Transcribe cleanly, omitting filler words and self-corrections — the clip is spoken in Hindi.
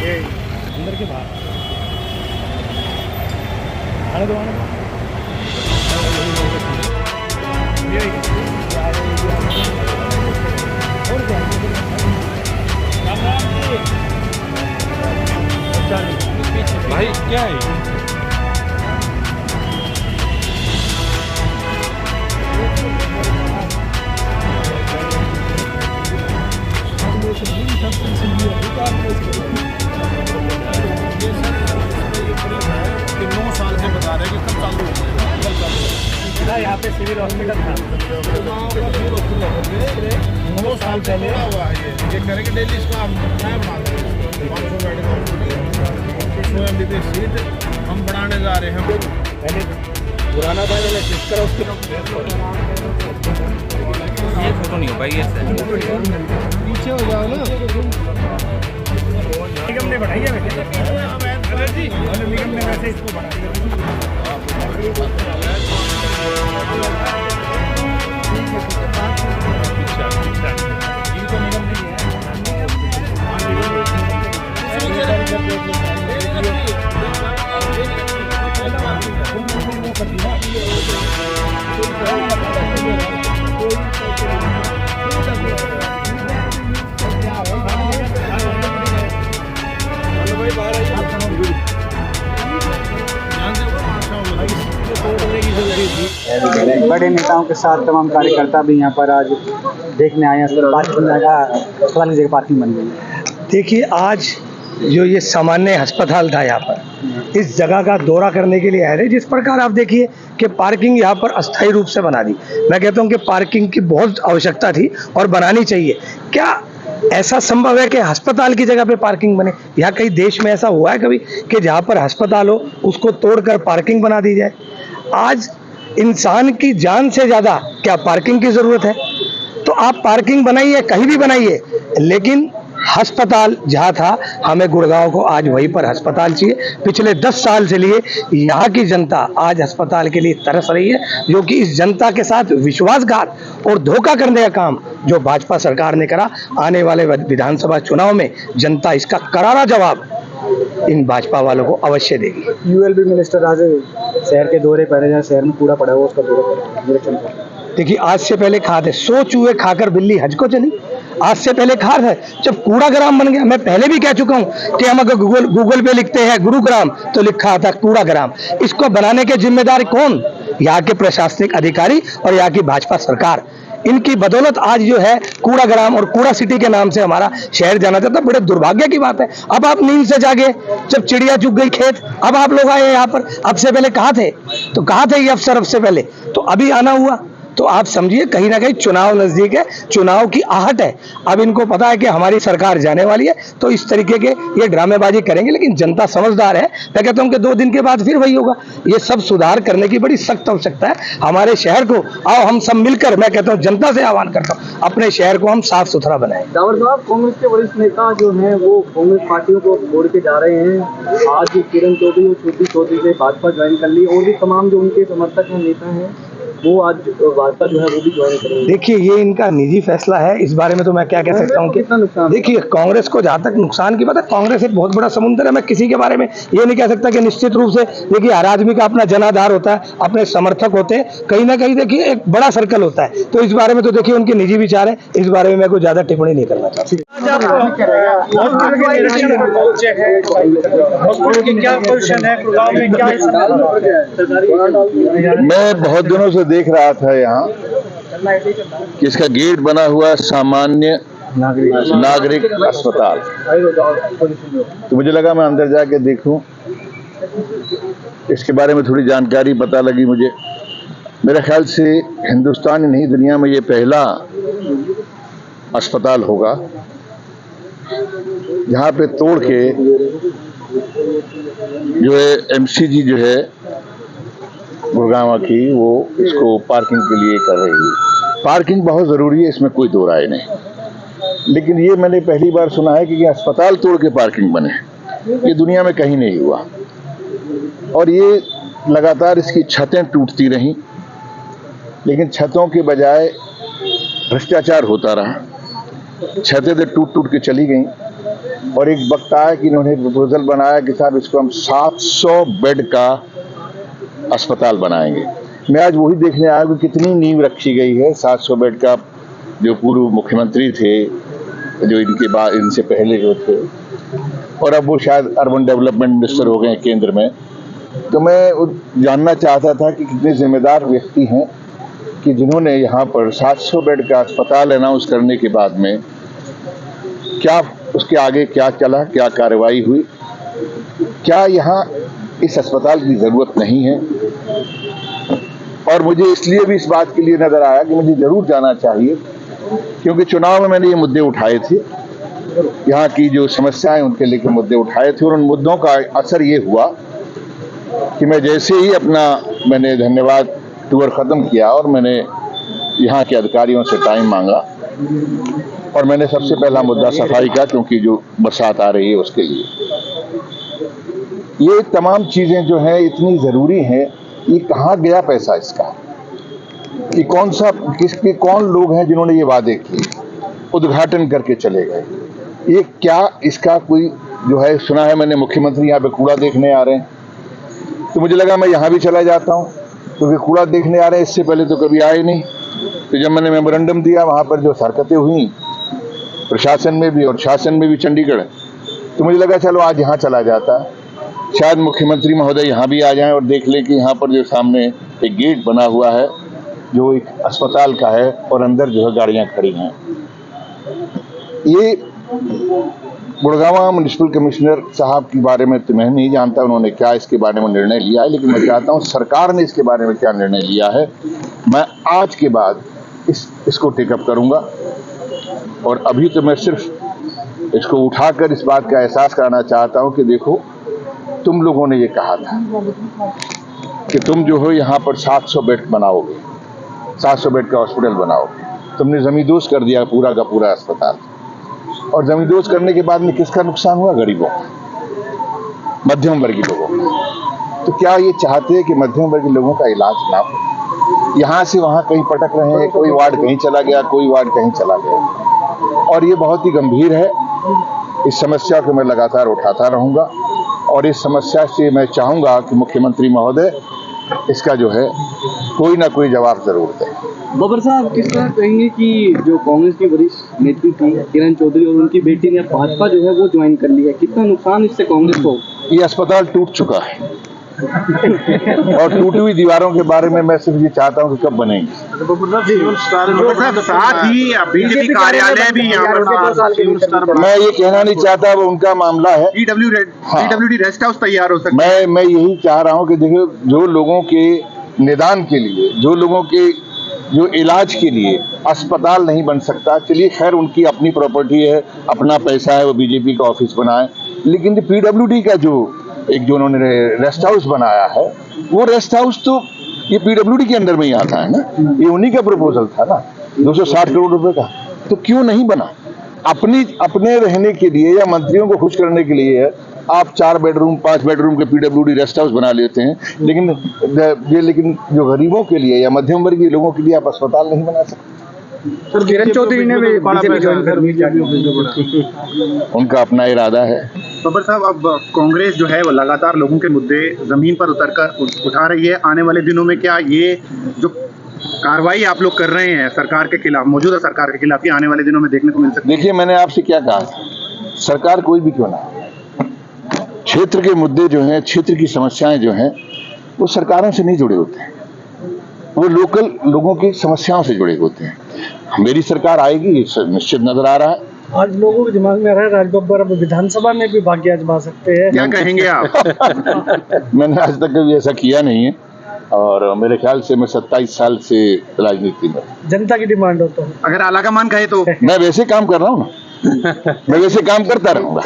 ये अंदर के बाहर आने दो आने दो। भाई क्या है कि 9 साल से बता रहे हैं कि कब चालू होगा। यहाँ पे सिविल हॉस्पिटल था 9 साल पहले हुआ है। ये करेंगे डेली इसको हम नया बना देंगे 500 बेड का हॉस्पिटल। इसमें MBBS सीट हम बढ़ाने जा रहे हैं। पहले पुराना था मैंने शिफ्ट करा उसके ये फोटो नहीं हो पाई ऐसे पीछे हो जाओ ना। निगम ने बढ़ाई है वैसे निगम ने वैसे इसको बढ़ाई बड़े नेताओं के साथ तमाम कार्यकर्ता भी यहाँ पर आज देखने आए हैं। अस्पताल की जगह पार्किंग बन गई है। देखिए, आज जो ये सामान्य अस्पताल था यहाँ पर, इस जगह का दौरा करने के लिए आए थे। जिस प्रकार आप देखिए कि पार्किंग यहाँ पर अस्थायी रूप से बना दी। मैं कहता हूँ कि पार्किंग की बहुत आवश्यकता थी और बनानी चाहिए। क्या ऐसा संभव है कि अस्पताल की जगह पे पार्किंग बने? यहाँ कई देश में ऐसा हुआ है कभी कि जहाँ पर अस्पताल हो उसको तोड़कर पार्किंग बना दी जाए? आज इंसान की जान से ज़्यादा क्या पार्किंग की ज़रूरत है? तो आप पार्किंग बनाइए, कहीं भी बनाइए, लेकिन अस्पताल जहाँ था, हमें गुड़गांव को आज वहीं पर अस्पताल चाहिए। पिछले 10 साल से लिए यहाँ की जनता आज अस्पताल के लिए तरस रही है, जो कि इस जनता के साथ विश्वासघात और धोखा करने का काम जो भाजपा सरकार ने करा। आने वाले विधानसभा चुनाव में जनता इसका करारा जवाब इन भाजपा वालों को अवश्य देगी। ULB मिनिस्टर आज शहर के दौरे पर है, शहर में कूड़ा पड़ा हुआ उसका दौरा कर। देखिए, आज से पहले खाते 100 चूहे खाकर बिल्ली हज को चली। आज से पहले खा रहे, जब कूड़ाग्राम बन गया। मैं पहले भी कह चुका हूं कि हम अगर गूगल पे लिखते हैं गुरुग्राम तो लिखा आता कूड़ाग्राम। इसको बनाने के जिम्मेदार कौन? यहाँ के प्रशासनिक अधिकारी और यहाँ की भाजपा सरकार। इनकी बदौलत आज जो है कूड़ाग्राम और कूड़ा सिटी के नाम से हमारा शहर जाना चाहता है। बड़े दुर्भाग्य की बात है। अब आप नींद से जागे जब चिड़िया चुग गई खेत, अब आप लोग आए यहाँ पर। अब से पहले कहाँ थे? तो कहाँ थे ये अफसर अब से पहले? तो अभी आना हुआ। तो आप समझिए कहीं ना कहीं चुनाव नजदीक है, चुनाव की आहट है। अब इनको पता है कि हमारी सरकार जाने वाली है, तो इस तरीके के ये ड्रामेबाजी करेंगे। लेकिन जनता समझदार है। मैं कहता हूं कि 2 दिन के बाद फिर वही होगा। ये सब सुधार करने की बड़ी सख्त आवश्यकता है हमारे शहर को। आओ हम सब मिलकर, मैं कहता हूं जनता से आह्वान करता हूं, अपने शहर को हम साफ सुथरा बनाएं। डावर साहब, कांग्रेस के वरिष्ठ नेता जो हैं वो कांग्रेस पार्टियों को छोड़ के जा रहे हैं। आज किरण चौधरी और श्रुति चौधरी से भाजपा ज्वाइन कर ली, और भी तमाम जो उनके समर्थक हैं, नेता हैं, वो आज भाजपा जो है वो भी ज्वाइन करेंगे। देखिए, ये इनका निजी फैसला है। इस बारे में तो मैं क्या कह सकता हूँ कि देखिए, कांग्रेस को जहाँ तक नुकसान की बात है, कांग्रेस एक बहुत बड़ा समुद्र है। मैं किसी के बारे में ये नहीं कह सकता कि निश्चित रूप से देखिए, हर आदमी का अपना जनाधार होता है, अपने समर्थक होते हैं, कहीं ना कहीं देखिए एक बड़ा सर्कल होता है। तो इस बारे में तो देखिए उनके निजी विचार है, इस बारे में मैं कोई ज्यादा टिप्पणी नहीं करना चाहता। मैं बहुत दिनों से देख रहा था यहाँ कि इसका गेट बना हुआ सामान्य नागरिक अस्पताल, तो मुझे लगा मैं अंदर जाके देखूं। इसके बारे में थोड़ी जानकारी पता लगी मुझे। मेरे ख्याल से हिंदुस्तान ही नहीं, दुनिया में ये पहला अस्पताल होगा जहाँ पे तोड़ के जो है MCG जो है गुड़गांव की, वो इसको पार्किंग के लिए कर रही है। पार्किंग बहुत ज़रूरी है, इसमें कोई दो राय नहीं। लेकिन ये मैंने पहली बार सुना है कि अस्पताल तोड़ के पार्किंग बने। ये दुनिया में कहीं नहीं हुआ। और ये लगातार इसकी छतें टूटती रहीं, लेकिन छतों के बजाय भ्रष्टाचार होता रहा। छतें तो टूट टूट के चली गईं। और एक वक्त आया कि इन्होंने प्रपोजल बनाया कि साहब इसको हम 700 बेड का अस्पताल बनाएंगे। मैं आज वही देखने आया कि कितनी नींव रखी गई है 700 बेड का। जो पूर्व मुख्यमंत्री थे, जो इनके बाद इनसे पहले जो थे, और अब वो शायद अर्बन डेवलपमेंट मिनिस्टर हो गए केंद्र में। तो मैं जानना चाहता था कि कितने जिम्मेदार व्यक्ति हैं कि जिन्होंने यहाँ पर 700 बेड का अस्पताल अनाउंस करने के बाद में क्या उसके आगे क्या चला, क्या कार्रवाई हुई, क्या यहाँ इस अस्पताल की जरूरत नहीं है। और मुझे इसलिए भी इस बात के लिए नजर आया कि मुझे जरूर जाना चाहिए, क्योंकि चुनाव में मैंने ये मुद्दे उठाए थे, यहाँ की जो समस्याएं उनके लेकर मुद्दे उठाए थे, और उन मुद्दों का असर ये हुआ कि मैं जैसे ही मैंने धन्यवाद टूर खत्म किया और मैंने यहाँ के अधिकारियों से टाइम मांगा, और मैंने सबसे पहला मुद्दा सफाई का, क्योंकि जो बरसात आ रही है उसके लिए ये तमाम चीजें जो हैं इतनी जरूरी हैं। ये कहाँ गया पैसा इसका, कि कौन लोग हैं जिन्होंने ये वादे किए, उद्घाटन करके चले गए। ये क्या इसका कोई जो है, सुना है मैंने मुख्यमंत्री यहाँ पे कूड़ा देखने आ रहे हैं, तो मुझे लगा मैं यहाँ भी चला जाता हूँ, क्योंकि कूड़ा देखने आ रहे हैं, इससे पहले तो कभी आए नहीं। तो जब मैंने मेमोरेंडम दिया वहाँ पर जो हरकतें हुई प्रशासन में भी और शासन में भी चंडीगढ़, तो मुझे लगा चलो आज यहाँ चला जाता, शायद मुख्यमंत्री महोदय यहाँ भी आ जाएं और देख लें कि यहाँ पर जो सामने एक गेट बना हुआ है जो एक अस्पताल का है, और अंदर जो है गाड़ियाँ खड़ी हैं। ये गुड़गांव म्युनिसिपल कमिश्नर साहब के बारे में तो मैं नहीं जानता उन्होंने क्या इसके बारे में निर्णय लिया है, लेकिन मैं चाहता हूँ सरकार ने इसके बारे में क्या निर्णय लिया है। मैं आज के बाद इसको टेकअप करूंगा, और अभी तो मैं सिर्फ इसको उठाकर इस बात का एहसास कराना चाहता हूँ कि देखो, तुम लोगों ने ये कहा था कि तुम जो हो यहाँ पर 700 बेड बनाओगे, 700 बेड का हॉस्पिटल बनाओगे। तुमने जमींदोज कर दिया पूरा का पूरा अस्पताल, और जमींदोज करने के बाद में किसका नुकसान हुआ? गरीबों का, मध्यम वर्गीय लोगों का। तो क्या ये चाहते हैं कि मध्यम वर्गीय लोगों का इलाज ना हो? यहाँ से वहाँ कहीं पटक रहे हैं, कोई वार्ड कहीं चला गया, कोई वार्ड कहीं चला गया, और ये बहुत ही गंभीर है। इस समस्या को मैं लगातार उठाता रहूंगा, और इस समस्या से मैं चाहूंगा कि मुख्यमंत्री महोदय इसका जो है कोई ना कोई जवाब जरूर दे। बबर साहब, किस तरह कहेंगे कि जो कांग्रेस की वरिष्ठ नेत्री थी किरण चौधरी और उनकी बेटी ने भाजपा जो है वो ज्वाइन कर लिया है, कितना नुकसान इससे कांग्रेस को? ये अस्पताल टूट चुका है, और टूटी हुई दीवारों के बारे में मैं सिर्फ ये चाहता हूँ कि कब बनेंगे। साथ ही बीजेपी कार्यालय भी यहाँ पर, मैं ये कहना नहीं चाहता, वो उनका मामला है। पीडब्ल्यूडी रेस्ट हाउस तैयार हो सकता है। मैं यही चाह रहा हूँ कि देखिए, जो लोगों के निदान के लिए, जो लोगों के जो इलाज के लिए अस्पताल नहीं बन सकता, चलिए खैर उनकी अपनी प्रॉपर्टी है, अपना पैसा है, वो बीजेपी का ऑफिस बनाए, लेकिन पीडब्ल्यूडी का जो उन्होंने रेस्ट हाउस बनाया है, वो रेस्ट हाउस तो ये पीडब्ल्यूडी के अंडर में ही आता है ना, ये उन्हीं का प्रपोजल था ना, 260 करोड़ रुपए का। तो क्यों नहीं बना? अपने रहने के लिए या मंत्रियों को खुश करने के लिए आप 4 बेडरूम 5 बेडरूम के पीडब्ल्यूडी रेस्ट हाउस बना लेते हैं, लेकिन जो गरीबों के लिए या मध्यम वर्गीय लोगों के लिए आप अस्पताल नहीं बना सकते। सर, किरण चौधरी ने बीजेपी ज्वाइन कर ली, उनका अपना इरादा है। बब्बर साहब, अब कांग्रेस जो है वो लगातार लोगों के मुद्दे जमीन पर उतरकर उठा रही है। आने वाले दिनों में क्या ये जो कार्रवाई आप लोग कर रहे हैं सरकार के खिलाफ, मौजूदा सरकार के खिलाफ, ये आने वाले दिनों में देखने को मिल सकती है? देखिए, मैंने आपसे क्या कहा, सरकार कोई भी क्यों ना, क्षेत्र के मुद्दे जो हैं, क्षेत्र की समस्याएं जो हैं, वो सरकारों से नहीं जुड़े होते हैं, वो लोकल लोगों की समस्याओं से जुड़े होते हैं। मेरी सरकार आएगी, निश्चित नजर आ रहा है। आज लोगों के दिमाग में आ रहा है राजबब्बर अब विधानसभा में भी भाग्य आजमा सकते हैं, क्या कहेंगे आप? मैंने आज तक कभी ऐसा किया नहीं है, और मेरे ख्याल से मैं 27 साल से राजनीति में। जनता की डिमांड हो तो अगर आला कमान कहे तो मैं वैसे काम कर रहा हूँ ना, मैं वैसे काम करता रहूंगा।